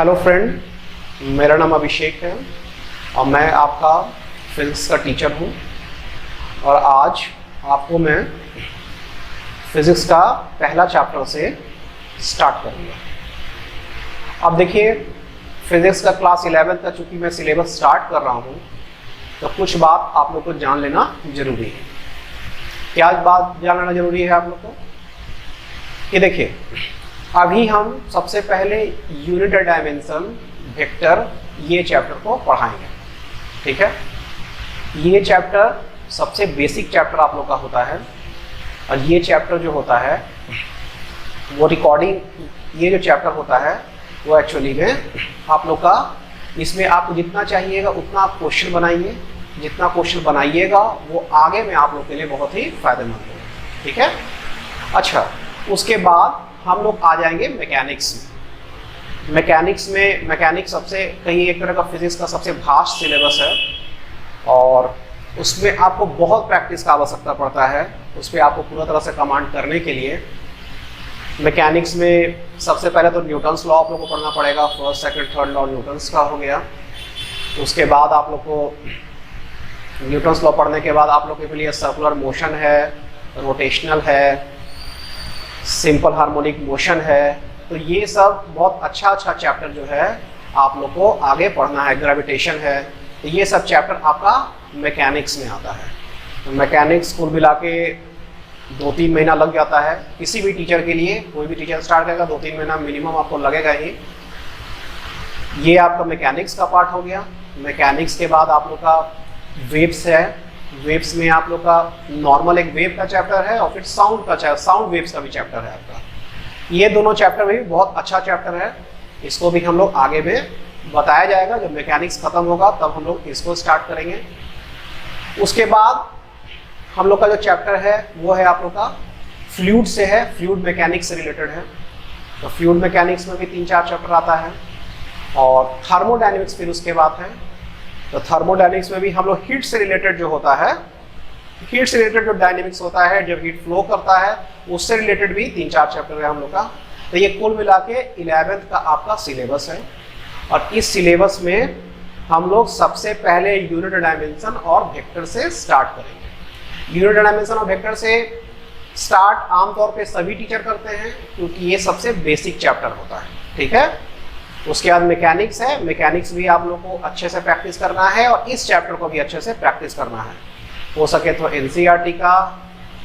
Hello friend, मेरा नाम अभिषेक है और मैं आपका फिजिक्स का टीचर हूँ। और आज आपको मैं फिजिक्स का पहला चैप्टर से स्टार्ट करूँगा। अब देखिए, फिजिक्स का क्लास 11 का चूँकि मैं सिलेबस स्टार्ट कर रहा हूँ तो कुछ बात आप लोग को जान लेना जरूरी है। क्या बात जान लेना जरूरी है आप लोग को? कि देखिए, अभी हम सबसे पहले यूनिट डायमेंशन, वेक्टर, ये चैप्टर को पढ़ाएंगे। ठीक है, ये चैप्टर सबसे बेसिक चैप्टर आप लोग का होता है। और ये चैप्टर जो होता है वो रिकॉर्डिंग, ये जो चैप्टर होता है वो एक्चुअली में आप लोग का, इसमें आपको जितना चाहिएगा उतना आप क्वेश्चन बनाइए। जितना क्वेश्चन बनाइएगा वो आगे में आप लोग के लिए बहुत ही फायदेमंद होगा। ठीक है, अच्छा, उसके बाद हम लोग आ जाएंगे मैकेनिक्स में। मैकेनिक्स सबसे कहीं एक तरह का फिजिक्स का सबसे भास्ट सिलेबस है और उसमें आपको बहुत प्रैक्टिस का आवश्यकता पड़ता है। उस पर आपको पूरा तरह से कमांड करने के लिए मैकेनिक्स में सबसे पहले तो न्यूटन्स लॉ आप लोग को पढ़ना पड़ेगा। First, second, third law Newton's का हो गया। उसके बाद आप लोग को न्यूटन्स लॉ पढ़ने के बाद आप लोग के लिए सर्कुलर मोशन है, रोटेशनल है, सिंपल हार्मोनिक मोशन है। तो ये सब बहुत अच्छा चैप्टर जो है आप लोग को आगे पढ़ना है। ग्रेविटेशन है, तो ये सब चैप्टर आपका मैकेनिक्स में आता है। तो मैकेनिक्स कुल मिला के 2-3 महीना लग जाता है किसी भी टीचर के लिए। कोई भी टीचर स्टार्ट करेगा 2-3 महीना मिनिमम आपको लगेगा ही। ये आपका मैकेनिक्स का पार्ट हो गया। मैकेनिक्स के बाद आप लोग का वेव्स है। वेव्स में आप लोग का नॉर्मल एक वेव का चैप्टर है और फिर साउंड वेव्स का भी चैप्टर है आपका। ये दोनों चैप्टर भी बहुत अच्छा चैप्टर है। इसको भी हम लोग आगे में बताया जाएगा। जब मैकेनिक्स खत्म होगा तब हम लोग इसको स्टार्ट करेंगे। उसके बाद हम लोग का जो चैप्टर है वो है आप लोग का फ्लूइड से है, फ्लूइड मैकेनिक्स से रिलेटेड है। तो फ्लूइड मैकेनिक्स में भी 3-4 चैप्टर आता है। और थर्मोडायनेमिक्स फिर उसके बाद है। तो थर्मोडायनेमिक्स में भी हम लोग हीट से रिलेटेड जो होता है, हीट से रिलेटेड जो डायनेमिक्स होता है, जब हीट फ्लो करता है उससे रिलेटेड भी 3-4 चैप्टर है हम लोग का। तो ये कुल मिला के 11th का आपका सिलेबस है। और इस सिलेबस में हम लोग सबसे पहले यूनिट डायमेंशन और वेक्टर से स्टार्ट करेंगे। यूनिट डायमेंशन और वेक्टर से स्टार्ट आमतौर पे सभी टीचर करते हैं क्योंकि ये सबसे बेसिक चैप्टर होता है। ठीक है, उसके बाद मैकेनिक्स है। मैकेनिक्स भी आप लोग को अच्छे से प्रैक्टिस करना है और इस चैप्टर को भी अच्छे से प्रैक्टिस करना है। हो सके तो एनसीईआरटी का,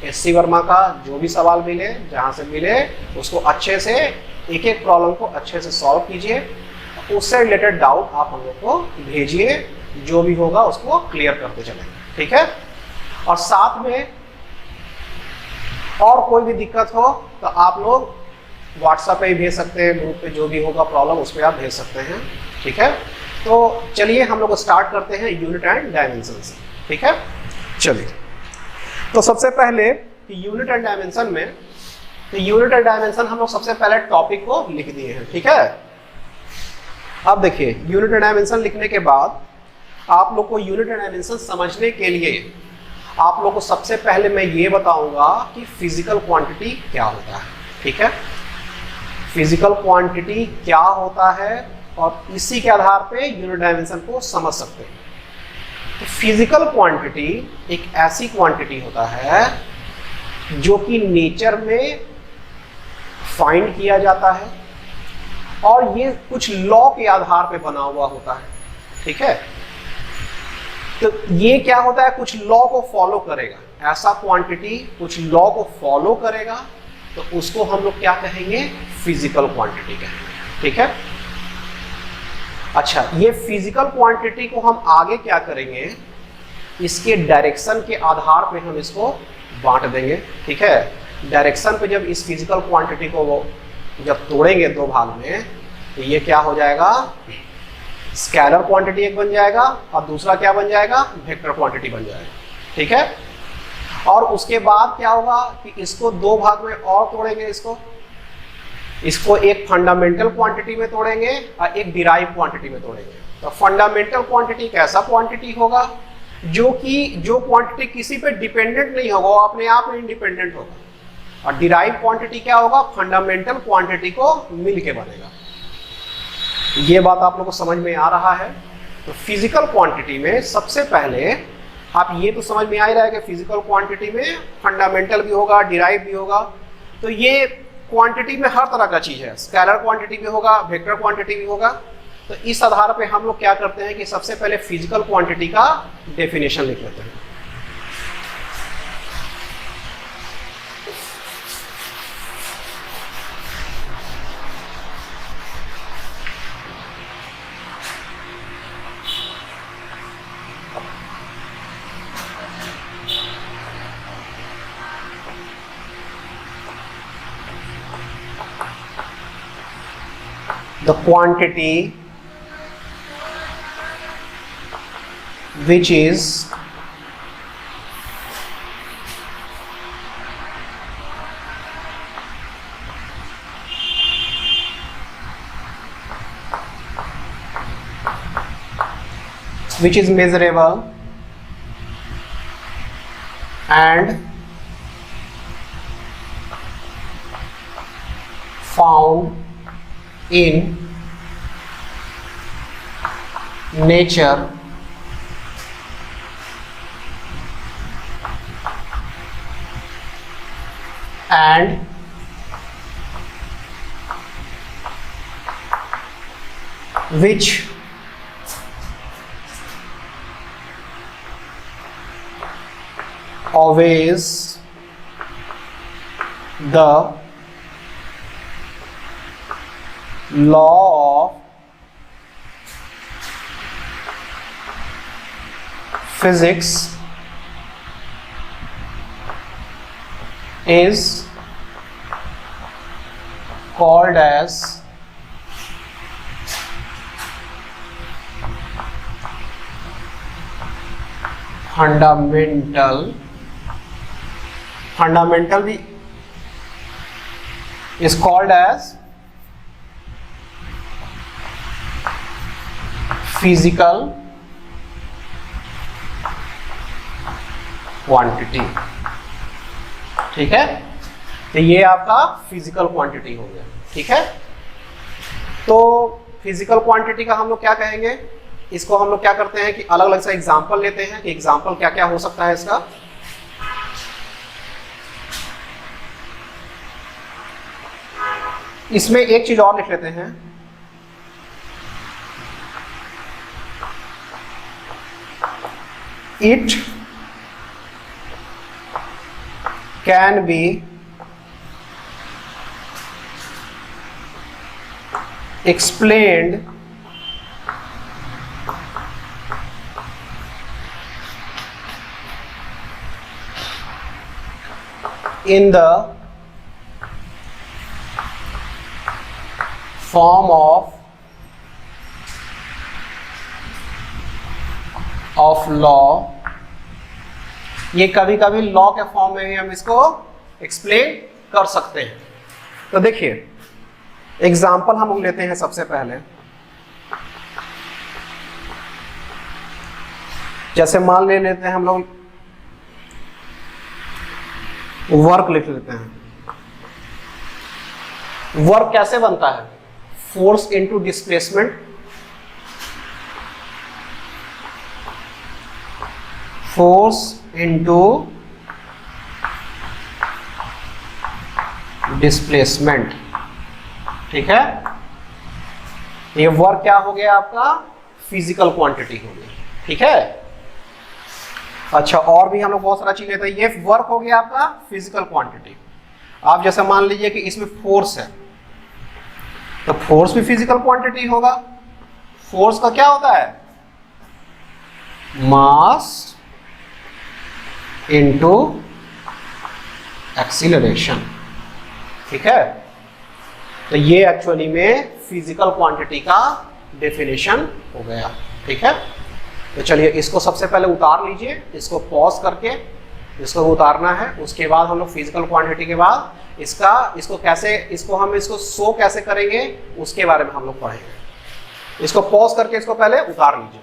एससी वर्मा का जो भी सवाल मिले, जहाँ से मिले उसको अच्छे से एक एक प्रॉब्लम को अच्छे से सॉल्व कीजिए। उससे रिलेटेड डाउट आप हम लोग को भेजिए, जो भी होगा उसको क्लियर करते चलेंगे। ठीक है, और साथ में और कोई भी दिक्कत हो तो आप लोग व्हाट्सएप पे ही भेज सकते हैं। ग्रुप पे जो भी होगा प्रॉब्लम उस पर आप भेज सकते हैं। ठीक है, तो चलिए हम लोग स्टार्ट करते हैं यूनिट एंड डायमेंशन से। ठीक है, चलिए। तो सबसे पहले यूनिट एंड डायमेंशन में, तो यूनिट एंड डायमेंशन हम लोग सबसे पहले टॉपिक को लिख दिए हैं। ठीक है, अब देखिए, यूनिट एंड डायमेंशन लिखने के बाद आप लोग को यूनिट एंड डायमेंशन समझने के लिए आप लोग को सबसे पहले मैं ये बताऊंगा कि फिजिकल क्वांटिटी क्या होता है। ठीक है, फिजिकल क्वांटिटी क्या होता है और इसी के आधार पे यूनिट डायमेंशन को समझ सकते हैं। तो फिजिकल क्वांटिटी एक ऐसी क्वांटिटी होता है जो कि नेचर में फाइंड किया जाता है और ये कुछ लॉ के आधार पे बना हुआ होता है। ठीक है, तो ये क्या होता है, कुछ लॉ को फॉलो करेगा। ऐसा क्वांटिटी कुछ लॉ को फॉलो करेगा तो उसको हम लोग क्या कहेंगे, फिजिकल क्वांटिटी कहेंगे। ठीक है, अच्छा, ये फिजिकल क्वांटिटी को हम आगे क्या करेंगे, इसके डायरेक्शन के आधार पे हम इसको बांट देंगे। ठीक है, डायरेक्शन पे जब इस फिजिकल क्वांटिटी को वो जब तोड़ेंगे 2 भाग में तो ये क्या हो जाएगा, स्केलर क्वांटिटी एक बन जाएगा और दूसरा क्या बन जाएगा, वेक्टर क्वांटिटी बन जाएगा। ठीक है, और उसके बाद क्या होगा कि इसको 2 भाग में और तोड़ेंगे। इसको एक फंडामेंटल क्वांटिटी में तोड़ेंगे और एक डिराइव क्वांटिटी में तोड़ेंगे। तो फंडामेंटल क्वांटिटी कैसा क्वांटिटी होगा, जो क्वांटिटी किसी पे डिपेंडेंट नहीं होगा, वो अपने आप में इंडिपेंडेंट होगा। और डिराइव क्वांटिटी क्या होगा, फंडामेंटल क्वांटिटी को मिल के बनेगा। ये बात आप लोगों को समझ में आ रहा है? तो फिजिकल क्वांटिटी में सबसे पहले आप ये तो समझ में आ ही रहा है कि फिजिकल क्वांटिटी में फंडामेंटल भी होगा, डिराइव भी होगा। तो ये क्वांटिटी में हर तरह का चीज है, स्केलर क्वांटिटी भी होगा, वेक्टर क्वांटिटी भी होगा। तो इस आधार पे हम लोग क्या करते हैं कि सबसे पहले फिजिकल क्वांटिटी का डेफिनेशन लिख लेते हैं। The quantity which is measurable and found in nature and which obeys the law of physics is called as fundamental भी is called as physical quantity. ठीक है, तो ये आपका फिजिकल क्वांटिटी हो गया। ठीक है, तो फिजिकल क्वांटिटी का हम लोग क्या कहेंगे, इसको हम लोग क्या करते हैं कि अलग अलग से एग्जांपल लेते हैं कि एग्जांपल क्या क्या हो सकता है इसका। इसमें एक चीज और लिख लेते हैं, it can be explained in the form of law। ये कभी कभी लॉ के फॉर्म में भी हम इसको एक्सप्लेन कर सकते हैं। तो देखिए एग्जांपल हम लेते हैं सबसे पहले, जैसे मान लेते हैं हम लोग वर्क लिख लेते हैं। वर्क कैसे बनता है, force into displacement, force into displacement. ठीक है, ये वर्क क्या हो गया आपका, फिजिकल क्वांटिटी हो गई। ठीक है, अच्छा और भी हम लोग बहुत सारा चीज लेते हैं। ये वर्क हो गया आपका फिजिकल क्वांटिटी। आप जैसे मान लीजिए कि इसमें फोर्स है, तो फोर्स भी फिजिकल क्वांटिटी होगा। फोर्स का क्या होता है, मास इनटू एक्सीलरेशन। ठीक है, तो ये एक्चुअली में फिजिकल क्वांटिटी का डेफिनेशन हो गया। ठीक है, तो चलिए इसको सबसे पहले उतार लीजिए, इसको पॉज करके इसको उतारना है। उसके बाद हम लोग फिजिकल क्वांटिटी के बाद इसको शो कैसे करेंगे उसके बारे में हम लोग पढ़ेंगे। इसको पॉज करके इसको पहले उतार लीजिए।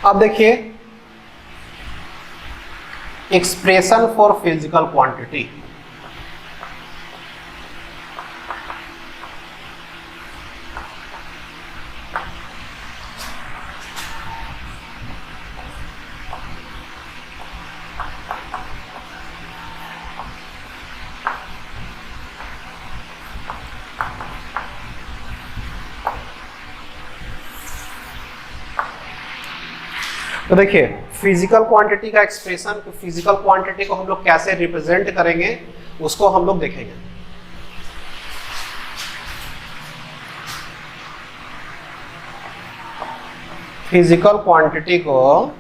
अब देखिए एक्सप्रेशन फॉर फिजिकल क्वांटिटी। तो देखिए फिजिकल क्वांटिटी का एक्सप्रेशन, फिजिकल क्वांटिटी को हम लोग कैसे रिप्रेजेंट करेंगे उसको हम लोग देखेंगे। फिजिकल क्वांटिटी को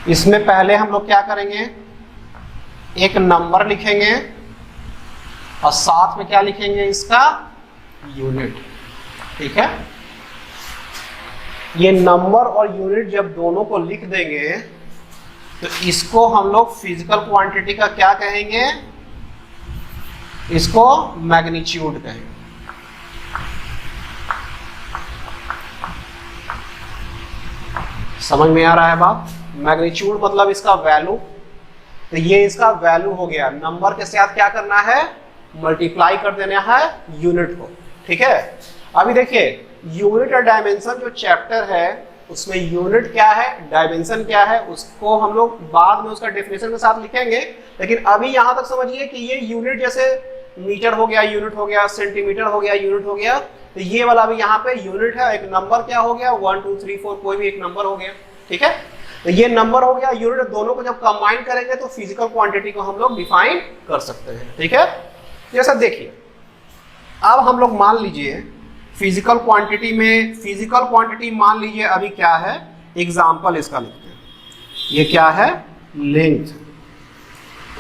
इसमें पहले हम लोग क्या करेंगे, एक नंबर लिखेंगे और साथ में क्या लिखेंगे, इसका यूनिट। ठीक है, ये नंबर और यूनिट जब दोनों को लिख देंगे तो इसको हम लोग फिजिकल क्वांटिटी का क्या कहेंगे, इसको मैग्नीट्यूड कहेंगे। समझ में आ रहा है बात? मैग्नीट्यूड मतलब इसका वैल्यू। तो ये इसका वैल्यू हो गया, नंबर के साथ क्या करना है, मल्टीप्लाई कर देना है यूनिट को। ठीक है, अभी देखिए यूनिट और डायमेंशन जो चैप्टर है उसमें यूनिट क्या है, डायमेंशन क्या है, उसको हम लोग बाद में उसका डेफिनेशन के साथ लिखेंगे। लेकिन अभी यहां तक समझिए कि ये यूनिट जैसे मीटर हो गया, यूनिट हो गया, सेंटीमीटर हो गया, यूनिट हो गया, तो ये वाला भी यहाँ पे यूनिट है। एक नंबर क्या हो गया, 1 2 3 4 कोई भी एक नंबर हो गया। ठीक है, तो ये नंबर हो गया, यूनिट, दोनों को जब कंबाइन करेंगे तो फिजिकल क्वांटिटी को हम लोग डिफाइन कर सकते हैं। ठीक है, जैसा देखिए अब हम लोग मान लीजिए फिजिकल क्वांटिटी में, फिजिकल क्वांटिटी मान लीजिए अभी क्या है, एग्जाम्पल इसका लिखते हैं। ये क्या है, लेंथ।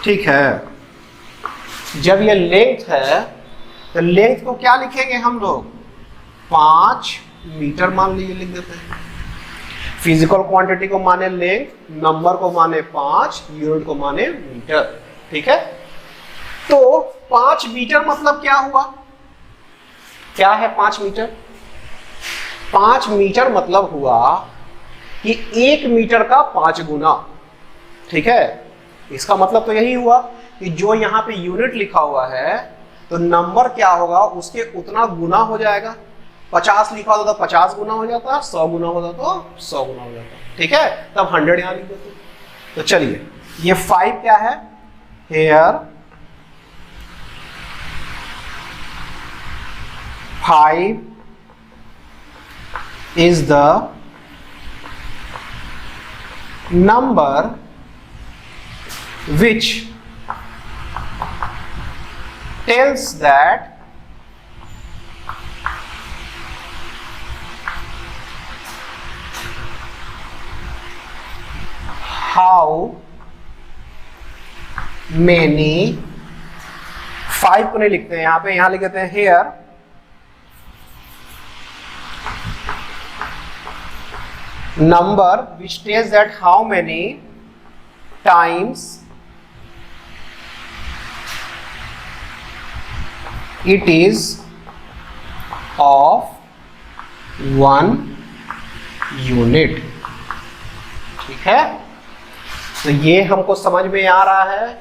ठीक है, जब ये लेंथ है तो लेंथ को क्या लिखेंगे हम लोग, 5 मीटर मान लीजिए, लिख देते हैं। फिजिकल क्वांटिटी को माने लेंथ, नंबर को माने 5, यूनिट को माने मीटर। ठीक है, तो 5 मीटर मतलब क्या हुआ, क्या है 5 मीटर? 5 मीटर मतलब हुआ कि 1 मीटर का 5 गुना। ठीक है, इसका मतलब तो यही हुआ कि जो यहाँ पे यूनिट लिखा हुआ है तो नंबर क्या होगा, उसके उतना गुना हो जाएगा। 50 लिखा होता तो 50 गुना हो जाता, 100 गुना होता तो 100 गुना हो जाता। ठीक है, तब 100 यहाँ लिख देते। तो चलिए ये 5 क्या है, hair 5 is the number which tells that how many, 5 को नहीं लिखते हैं यहाँ पे, यहाँ लिख देते हैं hair number which tells that how many times it is of 1 unit। ठीक है, तो ये हमको समझ में आ रहा है,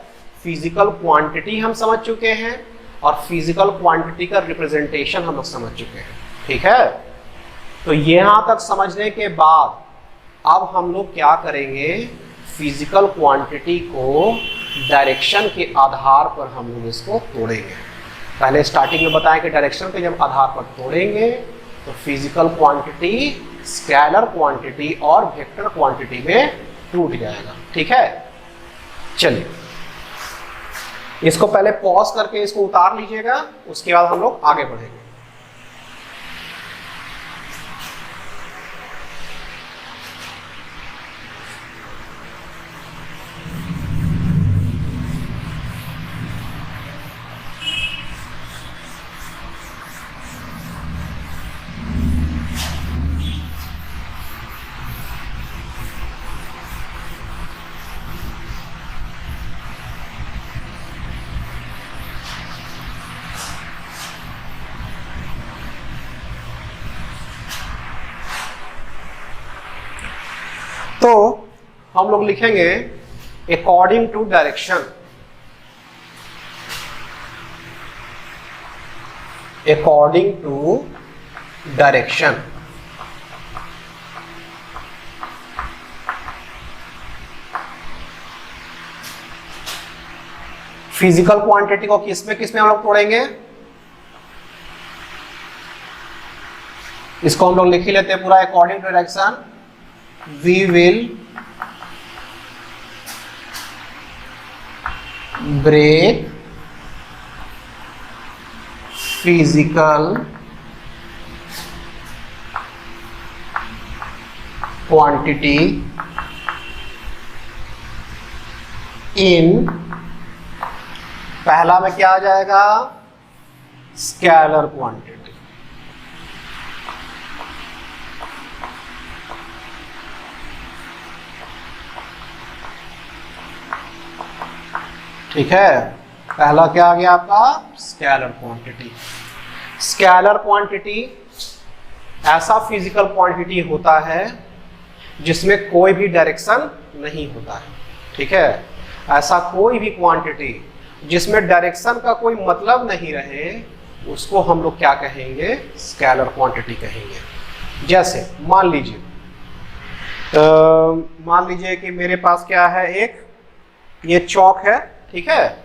फिजिकल क्वांटिटी हम समझ चुके हैं और फिजिकल क्वांटिटी का रिप्रेजेंटेशन हम लोग समझ चुके हैं। ठीक है, तो यहां तक समझने के बाद अब हम लोग क्या करेंगे, फिजिकल क्वांटिटी को डायरेक्शन के आधार पर हम लोग इसको तोड़ेंगे। पहले स्टार्टिंग में बताया कि डायरेक्शन के जब आधार पर तोड़ेंगे तो फिजिकल क्वांटिटी स्केलर क्वांटिटी और वेक्टर क्वांटिटी में टूट जाएगा। ठीक है, चलिए इसको पहले पॉज करके इसको उतार लीजिएगा, उसके बाद हम लोग आगे बढ़ेंगे। तो हम लोग लिखेंगे according to direction, according to direction. Physical quantity को किसमें किसमें हम लोग तोड़ेंगे, इसको हम लोग लिख ही लेते हैं पूरा। According to direction we will break physical quantity in, पहला में क्या आ जाएगा, स्केलर क्वांटिटी। ठीक है, पहला क्या आ गया आपका, स्केलर क्वांटिटी। स्केलर क्वांटिटी ऐसा फिजिकल क्वांटिटी होता है जिसमें कोई भी डायरेक्शन नहीं होता है। ठीक है, ऐसा कोई भी क्वांटिटी जिसमें डायरेक्शन का कोई मतलब नहीं रहे उसको हम लोग क्या कहेंगे, स्केलर क्वांटिटी कहेंगे। जैसे मान लीजिए कि मेरे पास क्या है, एक ये चौक है। ठीक है,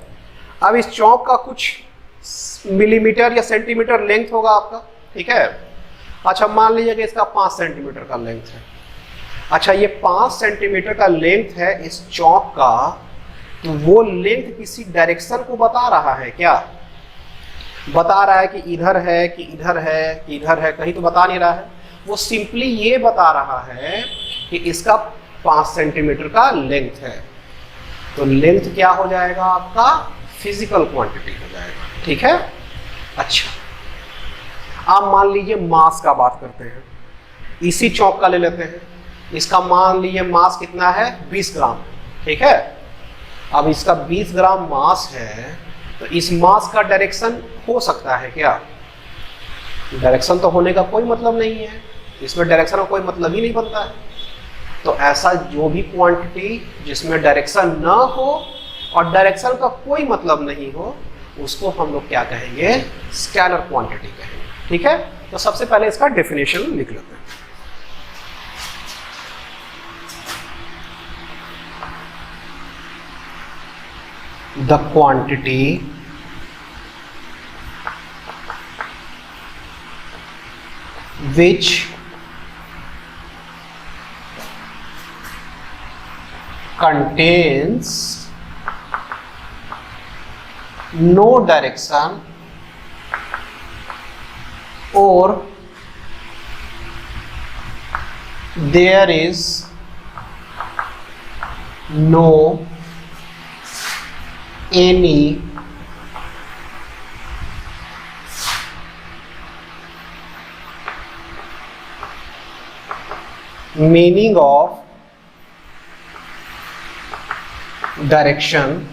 अब इस चौक का कुछ मिलीमीटर या सेंटीमीटर लेंथ होगा आपका। ठीक है, अच्छा मान लीजिए कि इसका 5 सेंटीमीटर का लेंथ है। अच्छा, ये 5 सेंटीमीटर का लेंथ है इस चौक का, तो वो लेंथ किसी डायरेक्शन को बता रहा है क्या, बता रहा है कि इधर है कि इधर है कि इधर है, कहीं तो बता नहीं रहा है। वो सिंपली ये बता रहा है कि इसका 5 सेंटीमीटर का लेंथ है। तो लेंथ क्या हो जाएगा आपका, फिजिकल क्वांटिटी हो जाएगा। ठीक है, अच्छा अब मान लीजिए मास का बात करते हैं, इसी चौक का ले लेते हैं। इसका मान लीजिए मास कितना है, 20 ग्राम। ठीक है, अब इसका 20 ग्राम मास है, तो इस मास का डायरेक्शन हो सकता है क्या, डायरेक्शन तो होने का कोई मतलब नहीं है, इसमें डायरेक्शन का कोई मतलब ही नहीं बनता है। तो ऐसा जो भी क्वांटिटी जिसमें डायरेक्शन ना हो और डायरेक्शन का कोई मतलब नहीं हो उसको हम लोग क्या कहेंगे, स्केलर क्वांटिटी कहेंगे। ठीक है, तो सबसे पहले इसका डेफिनेशन लिख लेते हैं। The quantity which contains no direction or there is no any meaning of direction,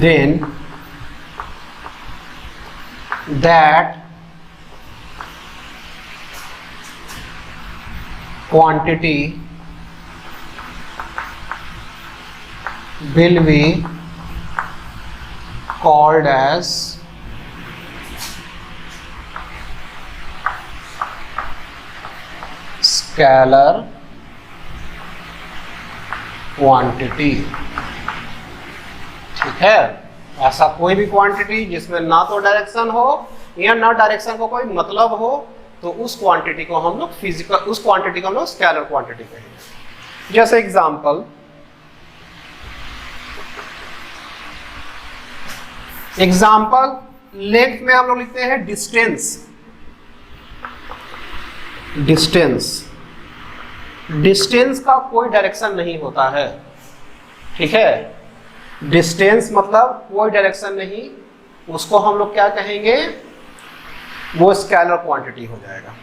then that quantity will be called as scalar quantity. ठीक है, ऐसा कोई भी क्वांटिटी जिसमें ना तो डायरेक्शन हो या ना डायरेक्शन को कोई मतलब हो, तो उस क्वांटिटी को हम लोग फिजिकल, उस क्वांटिटी को हम लोग स्केलर क्वांटिटी कहेंगे। जैसे एग्जांपल, लेंथ में हम लोग लिखते हैं डिस्टेंस। डिस्टेंस का कोई डायरेक्शन नहीं होता है। ठीक है, डिस्टेंस मतलब कोई डायरेक्शन नहीं, उसको हम लोग क्या कहेंगे, वो स्केलर क्वांटिटी हो जाएगा।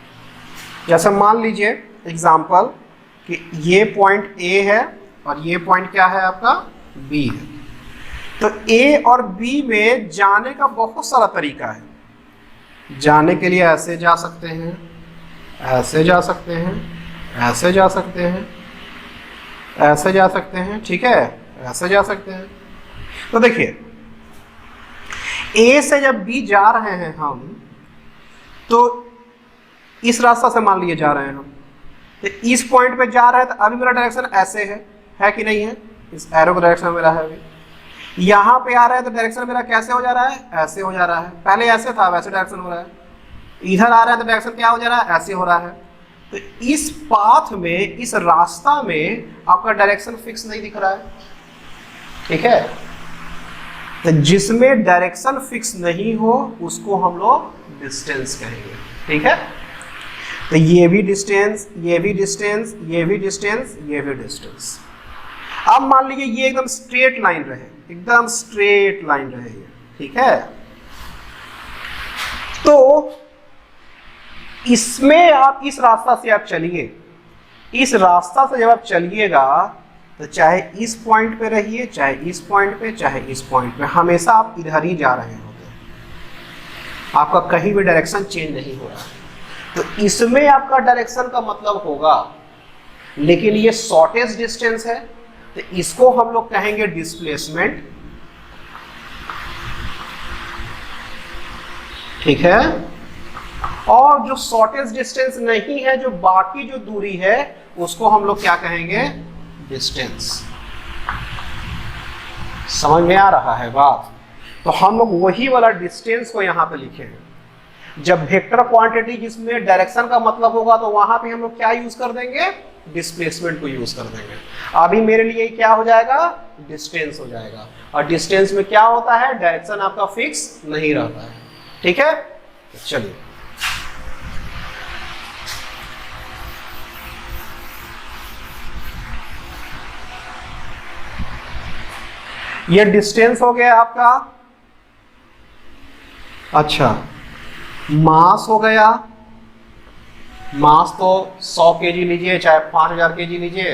जैसे मान लीजिए एग्जांपल कि ये पॉइंट ए है और ये पॉइंट क्या है आपका, बी है। तो ए और बी में जाने का बहुत सारा तरीका है। जाने के लिए ऐसे जा सकते हैं, ऐसे जा सकते हैं, ऐसे जा सकते हैं, ऐसे जा सकते हैं, ठीक है, ऐसे जा सकते हैं। तो देखिए ए से जब बी जा रहे हैं हम, तो इस रास्ता से मान लिए जा रहे हैं हम, तो इस पॉइंट पे जा रहे हैं, तो अभी मेरा डायरेक्शन ऐसे है कि नहीं है, इस एरो का डायरेक्शन मेरा है। अभी यहाँ पे आ रहा है तो डायरेक्शन मेरा कैसे हो जा रहा है, ऐसे हो जा रहा है। पहले ऐसे था, वैसे डायरेक्शन हो रहा है। इधर आ रहा है तो डायरेक्शन क्या हो जा रहा है, ऐसे हो रहा है। तो इस पाथ में, इस रास्ता में आपका डायरेक्शन फिक्स नहीं दिख रहा है, ठीक है। तो जिसमें डायरेक्शन फिक्स नहीं हो उसको हम लोग डिस्टेंस कहेंगे, ठीक है। तो ये भी डिस्टेंस, ये भी डिस्टेंस, ये भी डिस्टेंस, ये भी डिस्टेंस। अब मान लीजिए ये एकदम स्ट्रेट लाइन रहे, एकदम स्ट्रेट लाइन रहे ये, ठीक है। तो इसमें आप इस रास्ता से आप चलिए, इस रास्ता से जब आप चलिएगा तो चाहे इस पॉइंट पे रहिए, चाहे इस पॉइंट पे, चाहे इस पॉइंट पे, हमेशा आप इधर ही जा रहे होंगे, आपका कहीं भी डायरेक्शन चेंज नहीं हो रहा। तो इसमें आपका डायरेक्शन का मतलब होगा, लेकिन ये शॉर्टेस्ट डिस्टेंस है तो इसको हम लोग कहेंगे डिस्प्लेसमेंट, ठीक है। और जो शॉर्टेस्ट डिस्टेंस नहीं है, जो बाकी जो दूरी है, उसको हम लोग क्या कहेंगे, डिस्टेंस। समझ में आ रहा है बात। तो हम लोग वही वाला डिस्टेंस को यहां पे लिखे हैं। जब वेक्टर क्वांटिटी जिसमें डायरेक्शन का मतलब होगा तो वहां पे हम लोग क्या यूज कर देंगे, डिस्प्लेसमेंट को यूज कर देंगे। अभी मेरे लिए क्या हो जाएगा, डिस्टेंस हो जाएगा। और डिस्टेंस में क्या होता है, डायरेक्शन आपका फिक्स नहीं रहता है, ठीक है। चलिए ये डिस्टेंस हो गया आपका। अच्छा, मास हो गया। मास तो 100 kg लीजिए, चाहे 5000 kg लीजिए,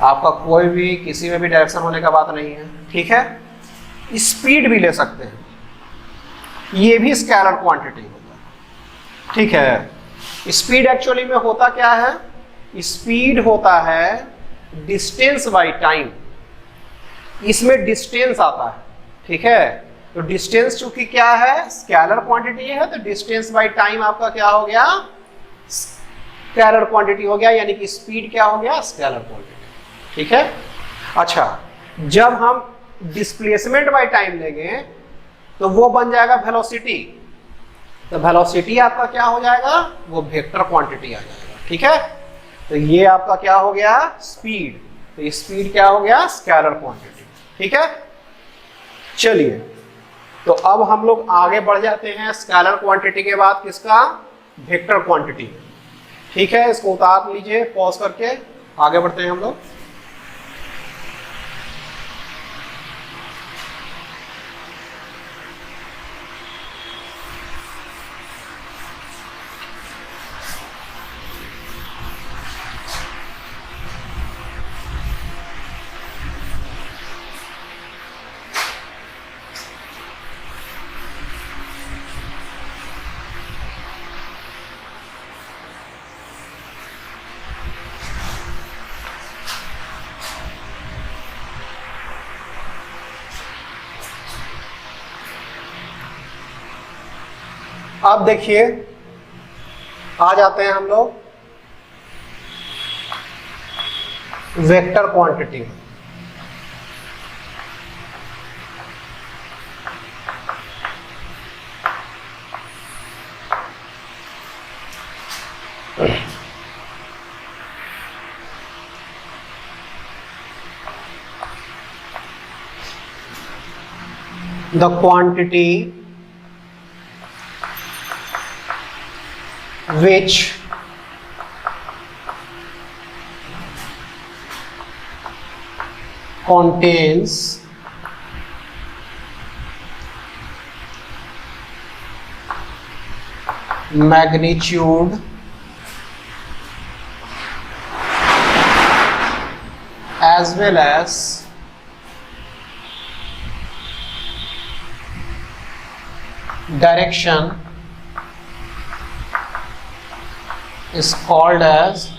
आपका कोई भी किसी में भी डायरेक्शन होने का बात नहीं है, ठीक है। स्पीड भी ले सकते हैं, ये भी स्केलर क्वांटिटी होता है, ठीक है। स्पीड एक्चुअली में होता क्या है, स्पीड होता है डिस्टेंस बाई टाइम। इसमें डिस्टेंस आता है, ठीक है। तो डिस्टेंस चूंकि क्या है, स्केलर क्वांटिटी है, तो डिस्टेंस बाई टाइम आपका क्या हो गया, स्केलर क्वांटिटी हो गया, यानी कि स्पीड क्या हो गया, स्केलर क्वांटिटी, ठीक है। अच्छा, जब हम डिस्प्लेसमेंट बाई टाइम लेंगे तो वो बन जाएगा वेलोसिटी। तो वेलोसिटी आपका क्या हो जाएगा, वो वेक्टर क्वांटिटी आ जाएगा, ठीक है। तो ये आपका क्या हो गया, स्पीड। तो स्पीड क्या हो गया, स्केलर क्वांटिटी, ठीक है। चलिए, तो अब हम लोग आगे बढ़ जाते हैं। स्केलर क्वांटिटी के बाद किसका, वेक्टर क्वांटिटी, ठीक है। इसको उतार लीजिए, पॉज करके आगे बढ़ते हैं हम लोग। अब देखिए, आ जाते हैं हम लोग वेक्टर क्वांटिटी में। The quantity which contains magnitude as well as direction is called as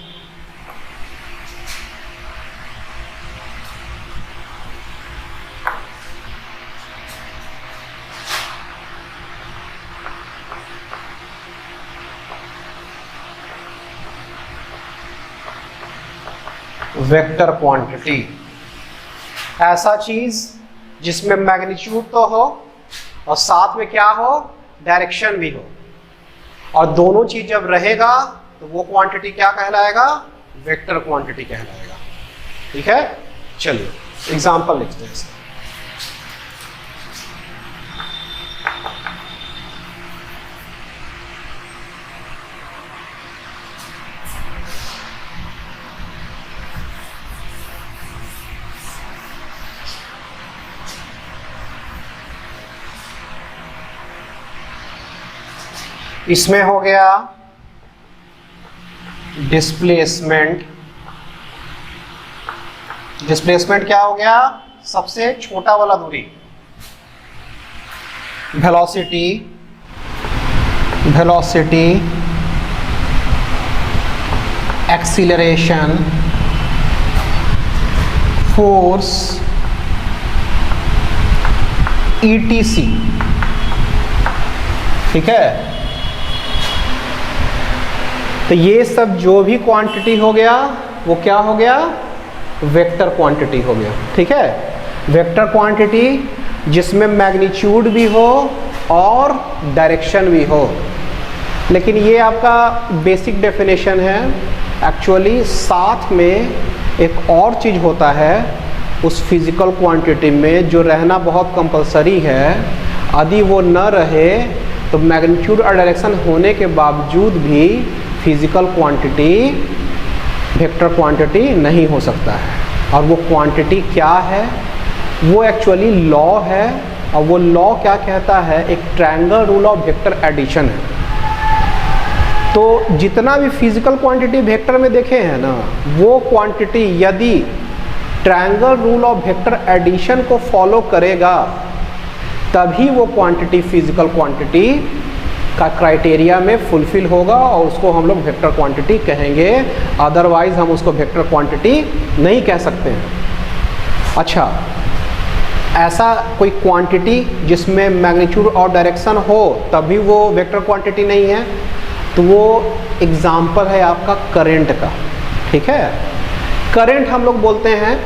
vector quantity, ऐसा चीज जिसमें मैग्नीट्यूड तो हो और साथ में क्या हो, डायरेक्शन भी हो, और दोनों चीज जब रहेगा तो वो क्वांटिटी क्या कहलाएगा, वेक्टर क्वांटिटी कहलाएगा। ठीक है, चलिए एग्जांपल लिखते हैं इसका। इसमें हो गया डिस्प्लेसमेंट। डिस्प्लेसमेंट क्या हो गया, सबसे छोटा वाला दूरी। Velocity, velocity, acceleration, force, etc. ठीक है, तो ये सब जो भी क्वांटिटी हो गया वो क्या हो गया, वेक्टर क्वांटिटी हो गया। ठीक है, वेक्टर क्वांटिटी जिसमें मैग्नीट्यूड भी हो और डायरेक्शन भी हो। लेकिन ये आपका बेसिक डेफिनेशन है। एक्चुअली साथ में एक और चीज़ होता है उस फिजिकल क्वांटिटी में जो रहना बहुत कंपलसरी है। यदि वो न रहे तो मैग्नीट्यूड और डायरेक्शन होने के बावजूद भी फिजिकल क्वांटिटी वेक्टर क्वांटिटी नहीं हो सकता है। और वो क्वांटिटी क्या है, वो एक्चुअली लॉ है। और वो लॉ क्या कहता है, एक triangle rule of vector addition है। तो जितना भी फिजिकल क्वांटिटी वेक्टर में देखे हैं ना, वो क्वांटिटी यदि triangle rule of vector addition को फॉलो करेगा तभी वो क्वांटिटी फिजिकल क्वांटिटी का क्राइटेरिया में फुलफिल होगा और उसको हम लोग वेक्टर क्वांटिटी कहेंगे। अदरवाइज हम उसको वेक्टर क्वांटिटी नहीं कह सकते हैं। अच्छा, ऐसा कोई क्वांटिटी जिसमें मैग्नीट्यूड और डायरेक्शन हो तभी वो वेक्टर क्वांटिटी नहीं है, तो वो एग्जाम्पल है आपका करंट का। ठीक है, करंट हम लोग बोलते हैं,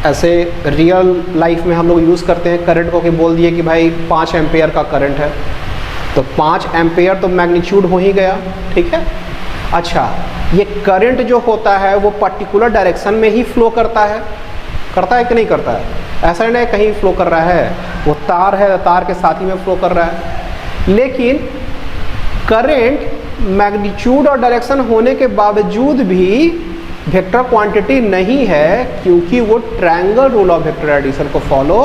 ऐसे रियल लाइफ में हम लोग यूज़ करते हैं करंट को, कि बोल दिए कि भाई 5 एम्पेयर का करंट है, तो 5 एम्पेयर तो मैग्नीट्यूड हो ही गया। ठीक है, अच्छा, ये करंट जो होता है वो पर्टिकुलर डायरेक्शन में ही फ्लो करता है कि नहीं करता है? ऐसा नहीं कहीं फ्लो कर रहा है, वो तार है, तार के साथ ही में फ्लो कर रहा है। लेकिन करंट मैग्नीट्यूड और डायरेक्शन होने के बावजूद भी वेक्टर क्वांटिटी नहीं है, क्योंकि वो triangle rule of vector addition को फॉलो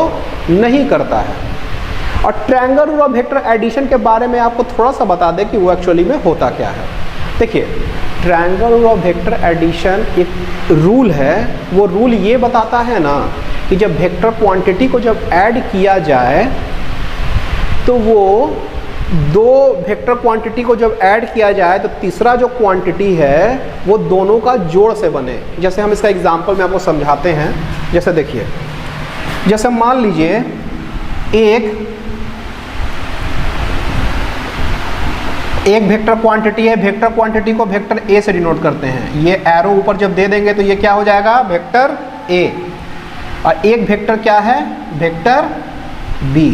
नहीं करता है। और triangle rule of vector addition के बारे में आपको थोड़ा सा बता दें कि वो एक्चुअली में होता क्या है। देखिए, triangle rule of vector addition एक रूल है। वो रूल ये बताता है ना कि जब वेक्टर क्वांटिटी को जब ऐड किया जाए तो वो दो वेक्टर क्वांटिटी को जब ऐड किया जाए तो तीसरा जो क्वांटिटी है वो दोनों का जोड़ से बने। जैसे हम इसका एग्जांपल में आपको समझाते हैं। जैसे देखिए, जैसे मान लीजिए एक वेक्टर क्वांटिटी है, वेक्टर क्वांटिटी को वेक्टर ए से डिनोट करते हैं। ये एरो ऊपर जब दे देंगे तो ये क्या हो जाएगा, वेक्टर ए। और एक वेक्टर क्या है, वेक्टर बी।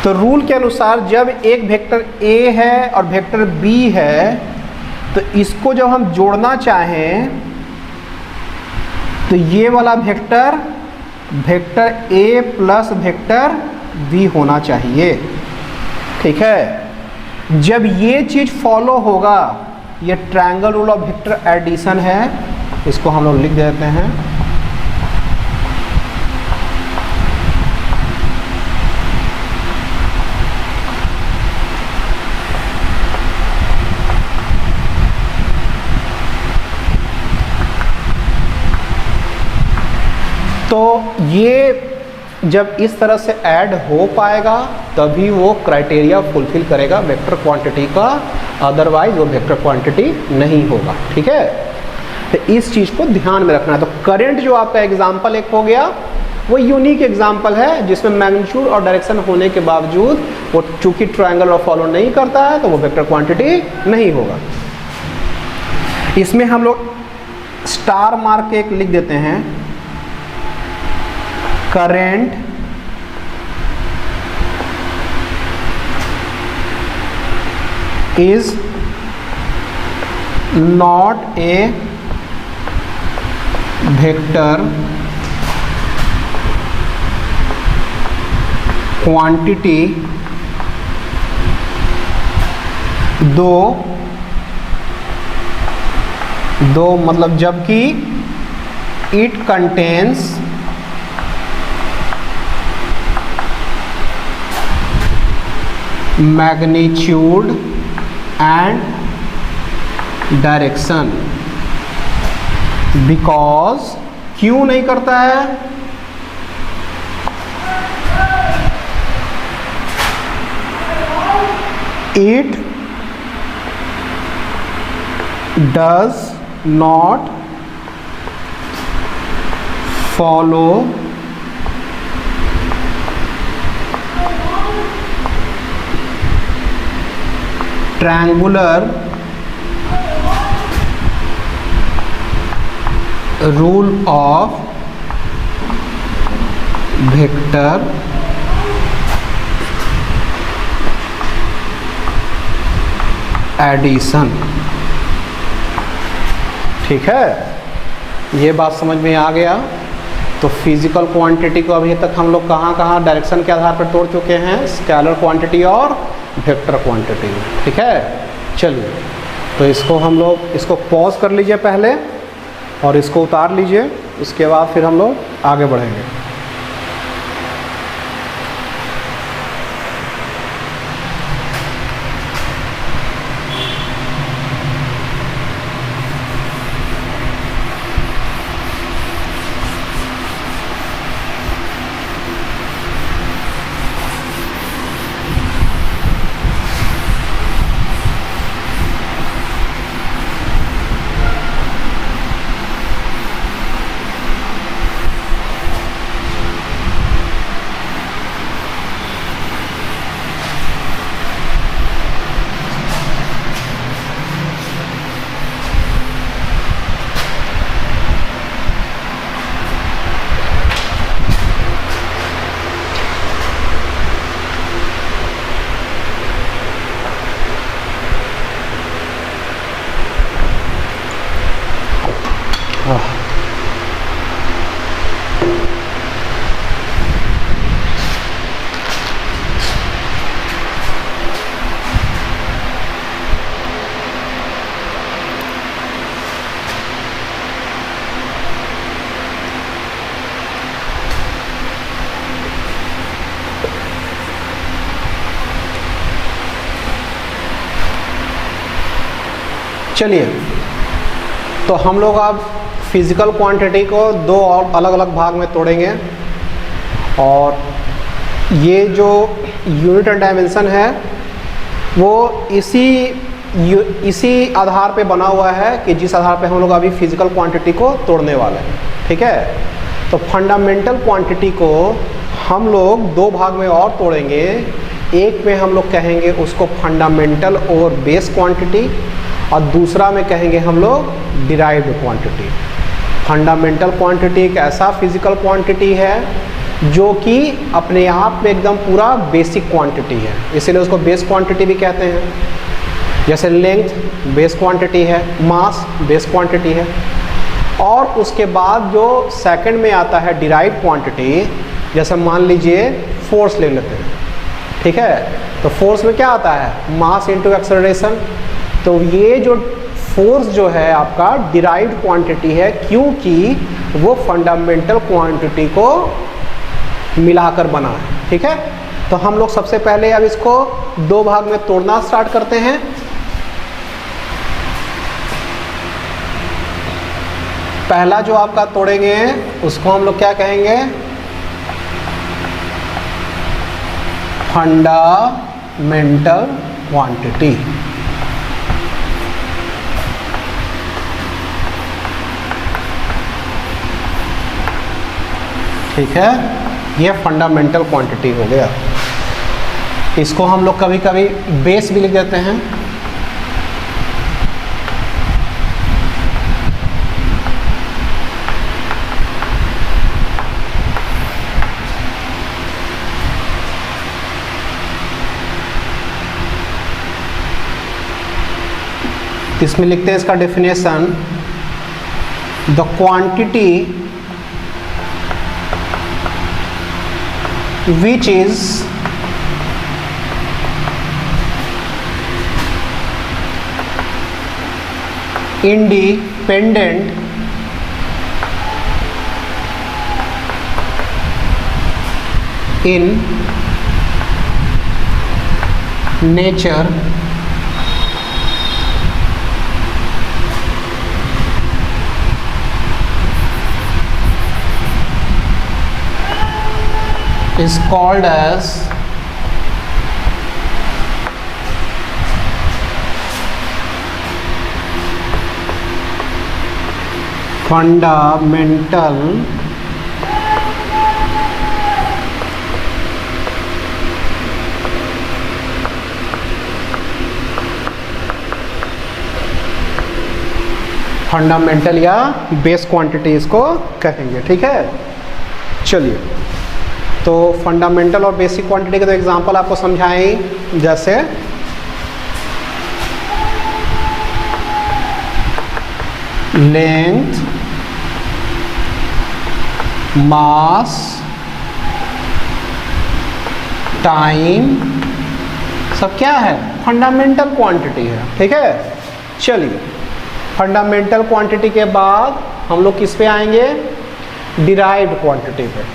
तो रूल के अनुसार जब एक वेक्टर ए है और वेक्टर बी है तो इसको जब हम जोड़ना चाहें तो ये वाला vector vector A plus vector B होना चाहिए। ठीक है, जब ये चीज़ फॉलो होगा, ये triangle rule of vector addition है। इसको हम लोग लिख देते हैं। तो ये जब इस तरह से ऐड हो पाएगा तभी वो क्राइटेरिया फुलफिल करेगा वेक्टर क्वांटिटी का, अदरवाइज वो वेक्टर क्वांटिटी नहीं होगा। ठीक है, तो इस चीज़ को ध्यान में रखना है। तो करंट जो आपका एग्जाम्पल एक हो गया, वो यूनिक एग्जाम्पल है जिसमें मैग्नीट्यूड और डायरेक्शन होने के बावजूद वो चूंकि ट्रायंगल और फॉलो नहीं करता है तो वो वेक्टर क्वांटिटी नहीं होगा। इसमें हम लोग स्टार मार्क एक लिख देते हैं, current is not a vector quantity दो मतलब जबकि it contains magnitude and direction. Because क्यों नहीं करता है? It does not follow triangular rule of vector addition। ठीक है, ये बात समझ में आ गया। तो फिजिकल क्वांटिटी को अभी तक हम लोग कहाँ कहाँ डायरेक्शन के आधार पर तोड़ चुके हैं, स्केलर क्वांटिटी और वेक्टर क्वांटिटी। ठीक है, चलिए तो इसको हम लोग इसको पॉज कर लीजिए पहले और इसको उतार लीजिए, उसके बाद फिर हम लोग आगे बढ़ेंगे। चलिए तो हम लोग अब फिजिकल क्वांटिटी को दो और अलग अलग भाग में तोड़ेंगे, और ये जो यूनिट एंड डायमेंशन है वो इसी आधार पे बना हुआ है कि जिस आधार पे हम लोग अभी फिजिकल क्वांटिटी को तोड़ने वाले हैं। ठीक है, तो फंडामेंटल क्वांटिटी को हम लोग दो भाग में और तोड़ेंगे। एक में हम लोग कहेंगे उसको फंडामेंटल और बेस क्वांटिटी, और दूसरा में कहेंगे हम लोग डिराइव्ड क्वांटिटी। फंडामेंटल क्वांटिटी एक ऐसा फिजिकल क्वांटिटी है जो कि अपने आप में एकदम पूरा बेसिक क्वांटिटी है, इसीलिए उसको बेस क्वांटिटी भी कहते हैं। जैसे लेंथ बेस क्वांटिटी है, मास बेस क्वांटिटी है। और उसके बाद जो सेकंड में आता है डिराइव्ड क्वांटिटी, जैसे मान लीजिए फोर्स ले लेते हैं। ठीक है, तो फोर्स में क्या आता है? Mass into acceleration. तो ये जो फोर्स जो है आपका डिराइव्ड क्वांटिटी है, क्योंकि वो फंडामेंटल क्वांटिटी को मिलाकर बना है। ठीक है, तो हम लोग सबसे पहले अब इसको दो भाग में तोड़ना स्टार्ट करते हैं। पहला जो आपका तोड़ेंगे उसको हम लोग क्या कहेंगे? Fundamental quantity. ठीक है, ये फंडामेंटल क्वांटिटी हो गया। इसको हम लोग कभी कभी बेस भी लिख देते हैं। इसमें लिखते हैं इसका definition, the quantity which is independent in nature is called as fundamental fundamental या बेस क्वांटिटी इसको कहेंगे। ठीक है, चलिए, तो फंडामेंटल और बेसिक क्वांटिटी के तो एग्जांपल आपको समझाएं, जैसे लेंथ, मास, टाइम, सब क्या है? फंडामेंटल क्वांटिटी है। ठीक है, चलिए, फंडामेंटल क्वांटिटी के बाद हम लोग किस पे आएंगे? डिराइव्ड क्वांटिटी पे।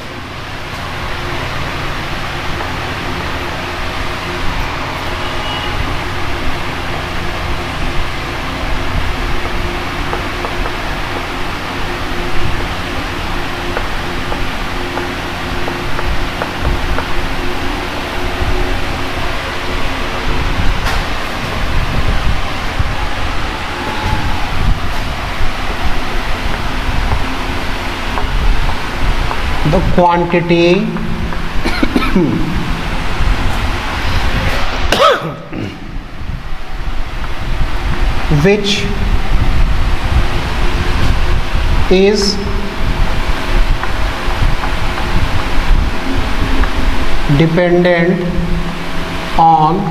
The quantity which is dependent on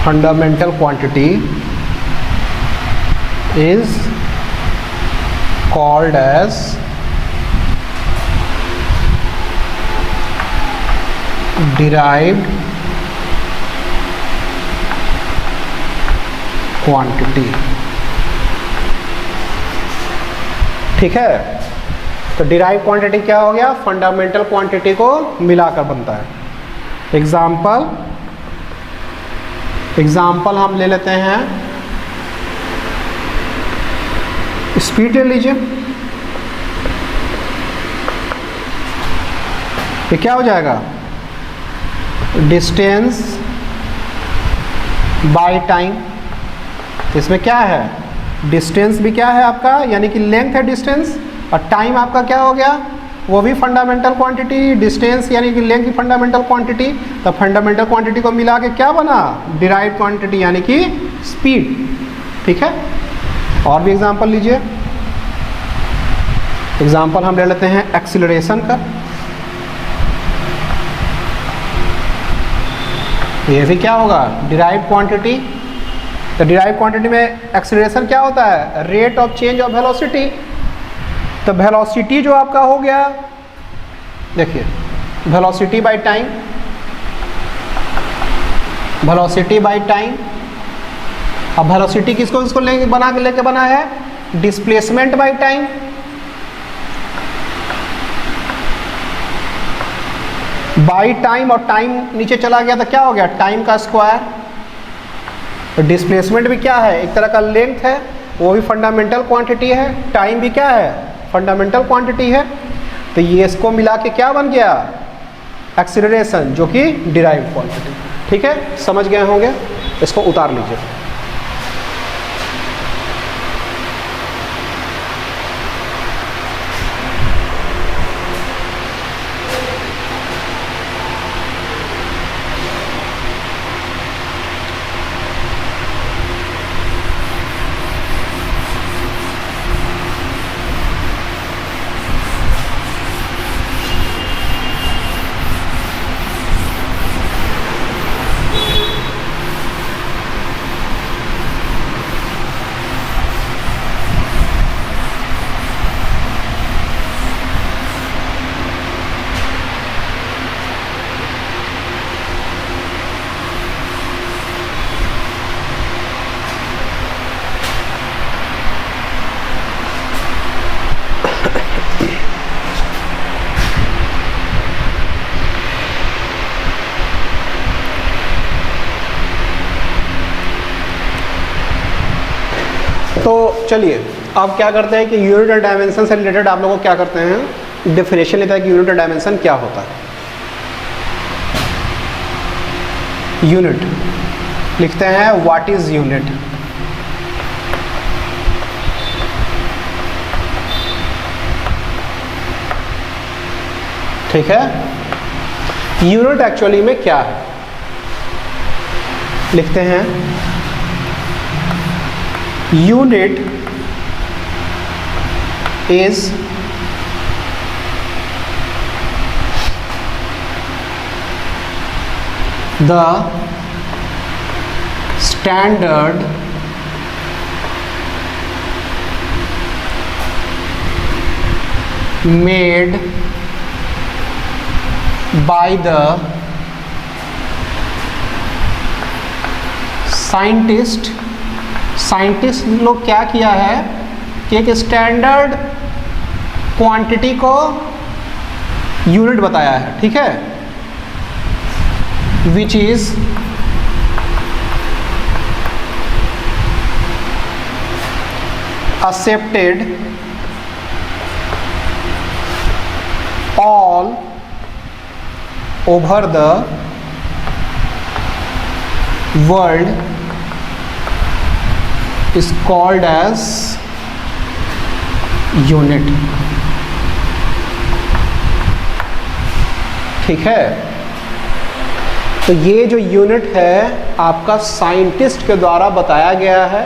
fundamental quantity is called as derived quantity। ठीक है, तो डिराइव क्वांटिटी क्या हो गया? फंडामेंटल क्वांटिटी को मिलाकर बनता है। एग्जाम्पल हम ले लेते हैं, स्पीड ले लीजिए। ये क्या हो जाएगा? Distance by time. इसमें क्या है? डिस्टेंस भी क्या है आपका, यानी कि लेंथ है डिस्टेंस, और टाइम आपका क्या हो गया? वो भी फंडामेंटल क्वांटिटी। डिस्टेंस यानी कि लेंथ की फंडामेंटल क्वांटिटी, तो फंडामेंटल क्वांटिटी को मिला के क्या बना? डिराइव्ड क्वांटिटी यानी कि स्पीड। ठीक है, और भी एग्जांपल लीजिए। एग्जांपल हम ले लेते हैं एक्सीलरेशन का। ये भी क्या होगा? Derived quantity. तो डिराइव्ड क्वांटिटी में एक्सीलरेशन क्या होता है? Rate of change of velocity. तो वेलोसिटी जो आपका हो गया, देखिए, velocity by time, velocity by time. अब वेलोसिटी किसको लेके बना है? Displacement by time. By time, और टाइम नीचे चला गया तो क्या हो गया? टाइम का स्क्वायर। तो डिस्प्लेसमेंट भी क्या है? एक तरह का लेंथ है, वो भी फंडामेंटल क्वांटिटी है। टाइम भी क्या है? फंडामेंटल क्वांटिटी है। तो ये इसको मिला के क्या बन गया? एक्सीलरेशन, जो कि डिराइव्ड क्वांटिटी। ठीक है, समझ गए होंगे। इसको उतार लीजिए। तो चलिए अब क्या करते हैं कि यूनिट और डायमेंशन से रिलेटेड आप लोगों को क्या करते हैं, डेफिनेशन लेता है कि यूनिट और डायमेंशन क्या होता है। यूनिट लिखते हैं, व्हाट इज यूनिट। ठीक है, यूनिट एक्चुअली में क्या है, लिखते हैं unit is the standard made by the scientist लोग क्या किया है कि एक स्टैंडर्ड क्वांटिटी को यूनिट बताया है, ठीक है, which is accepted all over the world is called as unit। ठीक है, तो ये जो यूनिट है आपका साइंटिस्ट के द्वारा बताया गया है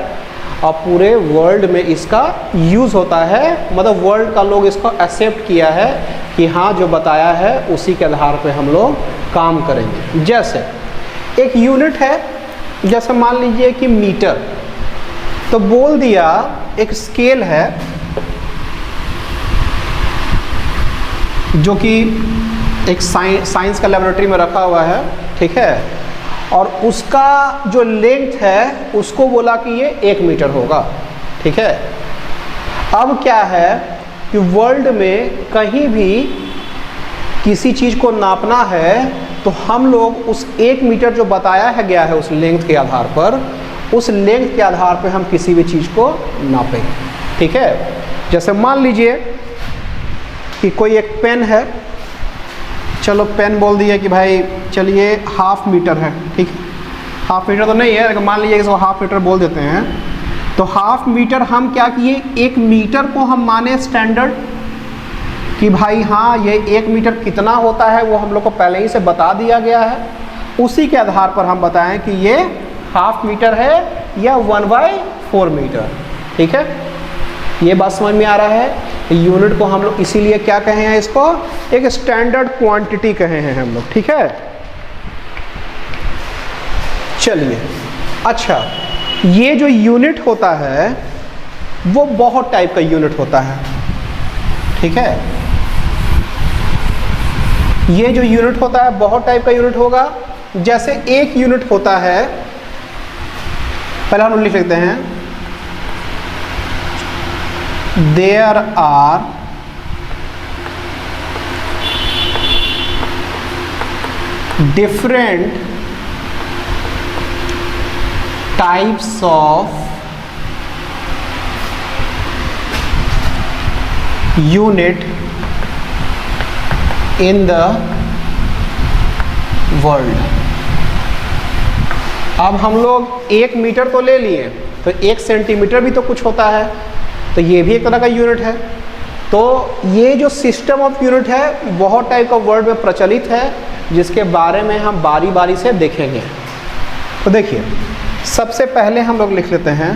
और पूरे वर्ल्ड में इसका यूज़ होता है, मतलब वर्ल्ड का लोग इसको एक्सेप्ट किया है कि हाँ जो बताया है उसी के आधार पे हम लोग काम करेंगे। जैसे एक यूनिट है, जैसे मान लीजिए कि मीटर, तो बोल दिया एक स्केल है जो कि एक साइंस का लेबोरेटरी में रखा हुआ है, ठीक है, और उसका जो लेंथ है उसको बोला कि ये 1 मीटर होगा, ठीक है। अब क्या है कि वर्ल्ड में कहीं भी किसी चीज़ को नापना है तो हम लोग उस 1 मीटर जो बताया है गया है उस लेंथ के आधार पर, उस लेंथ के आधार पर हम किसी भी चीज़ को नापेंगे, ठीक है। जैसे मान लीजिए कि कोई एक पेन है, चलो पेन बोल दिया कि भाई चलिए 1/2 मीटर है, ठीक है, 1/2 मीटर तो नहीं है लेकिन मान लीजिए इसको 1/2 मीटर बोल देते हैं। तो 1/2 मीटर हम क्या किए, 1 मीटर को हम माने स्टैंडर्ड कि भाई हाँ ये 1 मीटर कितना होता है वो हम लोग को पहले ही से बता दिया गया है, उसी के आधार पर हम बताएं कि ये 1/2 मीटर है या 1/4 मीटर, ठीक है। ये बात समझ में आ रहा है। यूनिट को हम लोग इसीलिए क्या कहे हैं, इसको एक स्टैंडर्ड क्वांटिटी कहे हैं हम लोग, ठीक है। चलिए अच्छा, ये जो यूनिट होता है वो बहुत टाइप का यूनिट होता है, ठीक है। ये जो यूनिट होता है बहुत टाइप का यूनिट होगा। जैसे एक यूनिट होता है, पहले हम लिख लेते हैं, there are different types of unit in the world. अब हम लोग 1 मीटर तो ले लिए, तो 1 सेंटीमीटर भी तो कुछ होता है, तो ये भी एक तरह का यूनिट है। तो ये जो सिस्टम ऑफ यूनिट है बहुत टाइप का वर्ल्ड में प्रचलित है, जिसके बारे में हम बारी बारी से देखेंगे। तो देखिए सबसे पहले हम लोग लिख लेते हैं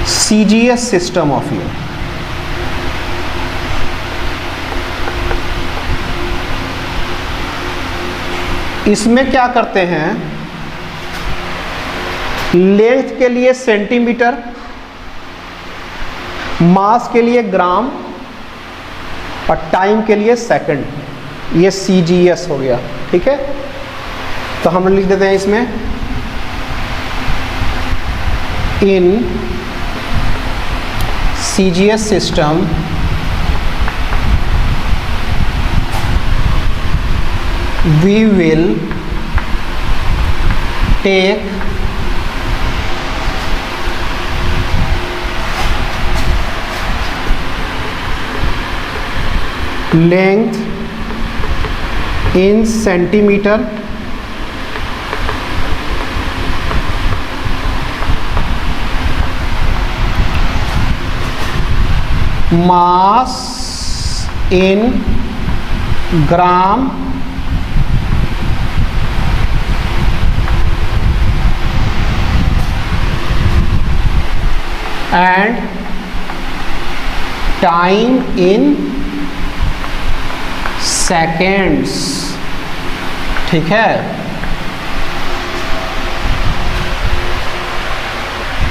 CGS सिस्टम ऑफ यूनिट। इसमें क्या करते हैं, लेंथ के लिए सेंटीमीटर, मास के लिए ग्राम और टाइम के लिए सेकंड, ये CGS हो गया, ठीक है। तो हम लिख देते हैं इसमें इन CGS system we will take length in centimetre, mass in gram, and time in seconds. ठीक है,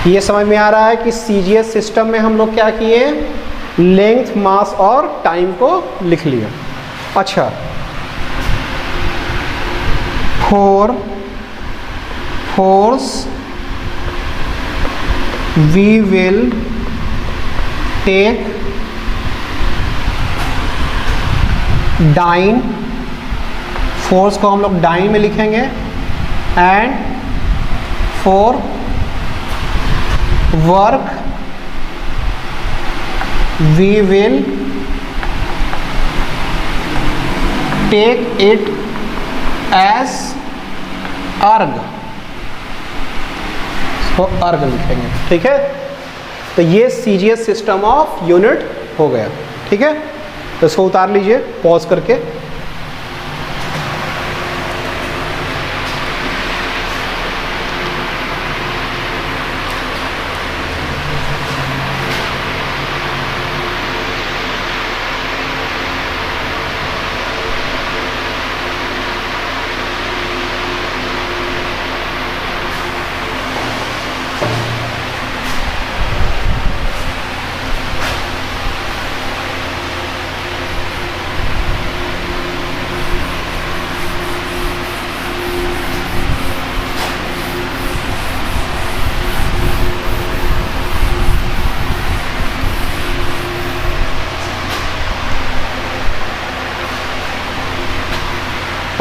ये समझ में आ रहा है कि सीजीएस सिस्टम में हम लोग क्या किए, लेंथ, मास और टाइम को लिख लिया। अच्छा, force we will take dyne, force को हम लोग डाइन में लिखेंगे, and for work we will take it as अर्ग, तो अर्ग लिखेंगे। ठीक है, तो ये सीजीएस सिस्टम ऑफ यूनिट हो गया। ठीक है, तो इसको उतार लीजिए पॉज करके।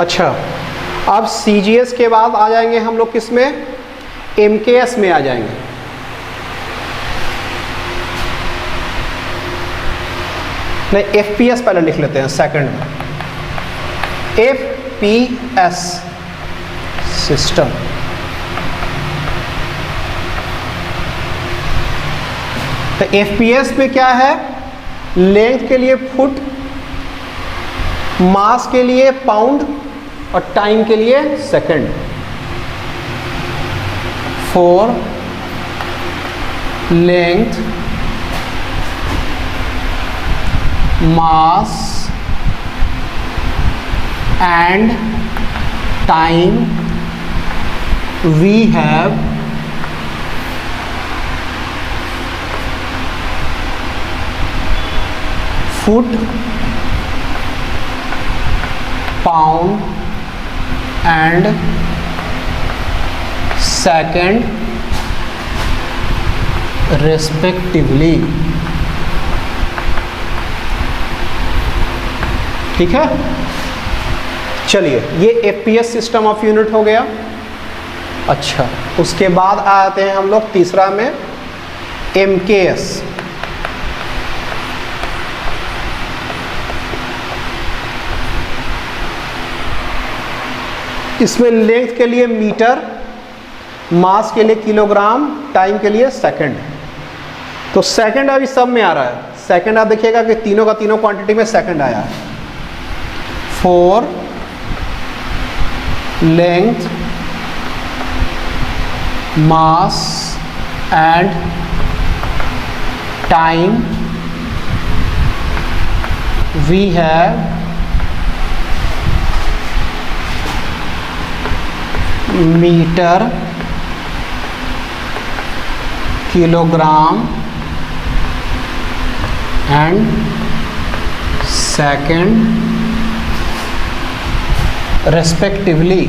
अच्छा, अब सीजीएस के बाद आ जाएंगे हम लोग किस में, एमकेएस में आ जाएंगे। नहीं, एफपीएस पहले लिख लेते हैं सेकंड में, एफपीएस सिस्टम। तो एफपीएस में क्या है, लेंथ के लिए फुट, मास के लिए पाउंड और टाइम के लिए second. For length, mass and time we have foot, pound and second respectively। ठीक है, चलिए ये एफपीएस सिस्टम ऑफ यूनिट हो गया। अच्छा, उसके बाद आते हैं हम लोग तीसरा में एमकेएस। इसमें लेंथ के लिए मीटर, मास के लिए किलोग्राम, टाइम के लिए सेकंड। तो सेकंड अभी सब में आ रहा है। सेकंड आप देखिएगा कि तीनों का तीनों क्वांटिटी में सेकंड आया है। For length, mass and time we have metre, kilogram and second respectively.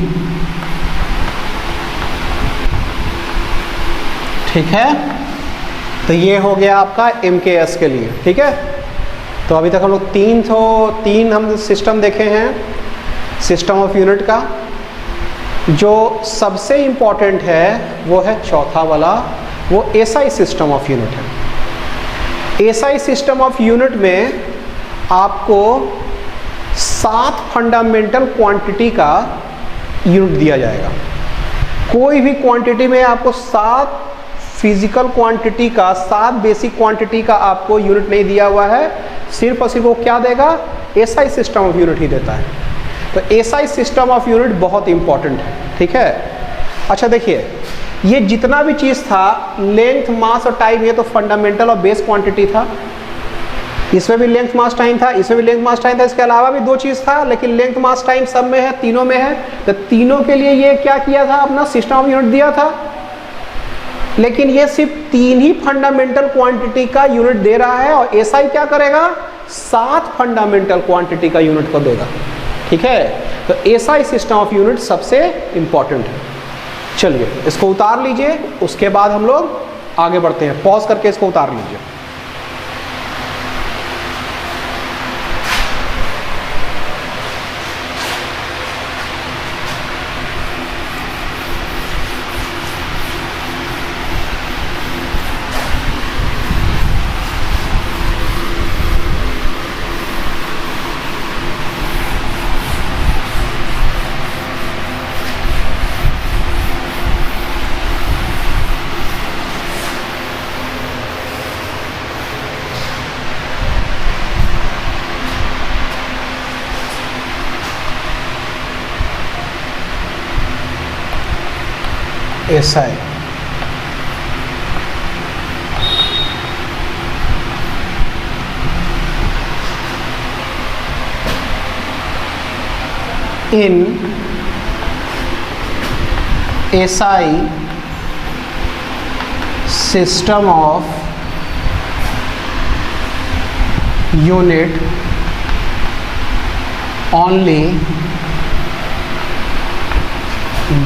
ठीक है, तो ये हो गया आपका एमकेएस के लिए। ठीक है, तो अभी तक हम लोग तीन हम सिस्टम देखे हैं सिस्टम ऑफ यूनिट का। जो सबसे इम्पॉर्टेंट है वो है चौथा वाला, वो एसआई सिस्टम ऑफ यूनिट है। एसआई सिस्टम ऑफ यूनिट में आपको 7 फंडामेंटल क्वांटिटी का यूनिट दिया जाएगा। कोई भी क्वांटिटी में आपको 7 फिजिकल क्वांटिटी का, 7 बेसिक क्वांटिटी का आपको यूनिट नहीं दिया हुआ है। सिर्फ और सिर्फ वो क्या देगा, एसआई सिस्टम ऑफ यूनिट ही देता है। तो एसआई सिस्टम ऑफ यूनिट बहुत इंपॉर्टेंट है, ठीक है। अच्छा देखिए, ये जितना भी चीज़ था, लेंथ, मास और टाइम, ये तो फंडामेंटल और बेस क्वांटिटी था। इसमें भी लेंथ मास टाइम था, इसमें भी लेंथ मास टाइम था। इसके अलावा भी 2 चीज़ था, लेकिन लेंथ मास टाइम सब में है, तीनों में है। तो तीनों के लिए ये क्या किया था, अपना सिस्टम ऑफ यूनिट दिया था। लेकिन ये सिर्फ 3 ही फंडामेंटल क्वांटिटी का यूनिट दे रहा है, और एसआई क्या करेगा, 7 फंडामेंटल क्वांटिटी का यूनिट को देगा, ठीक है। तो एसआई सिस्टम ऑफ यूनिट सबसे इंपॉर्टेंट है। चलिए इसको उतार लीजिए, उसके बाद हम लोग आगे बढ़ते हैं। पॉज करके इसको उतार लीजिए। SI in SI system of unit only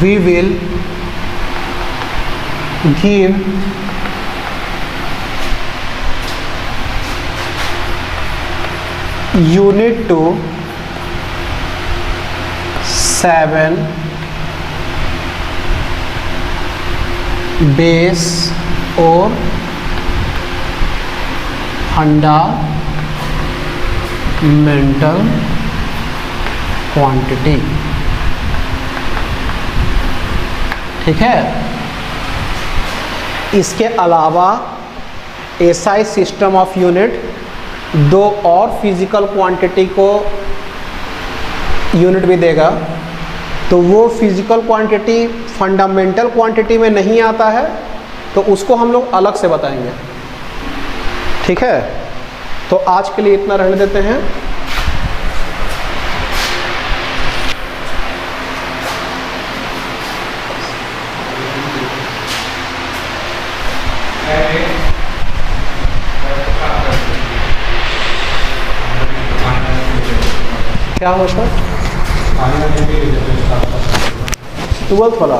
we will give unit to 7 base or fundamental quantity, ठीक है। इसके अलावा एसआई सिस्टम ऑफ यूनिट 2 और फिजिकल क्वांटिटी को यूनिट भी देगा। तो वो फिजिकल क्वांटिटी फंडामेंटल क्वांटिटी में नहीं आता है, तो उसको हम लोग अलग से बताएंगे, ठीक है। तो आज के लिए इतना रहने देते हैं। क्या होता है 12th वाला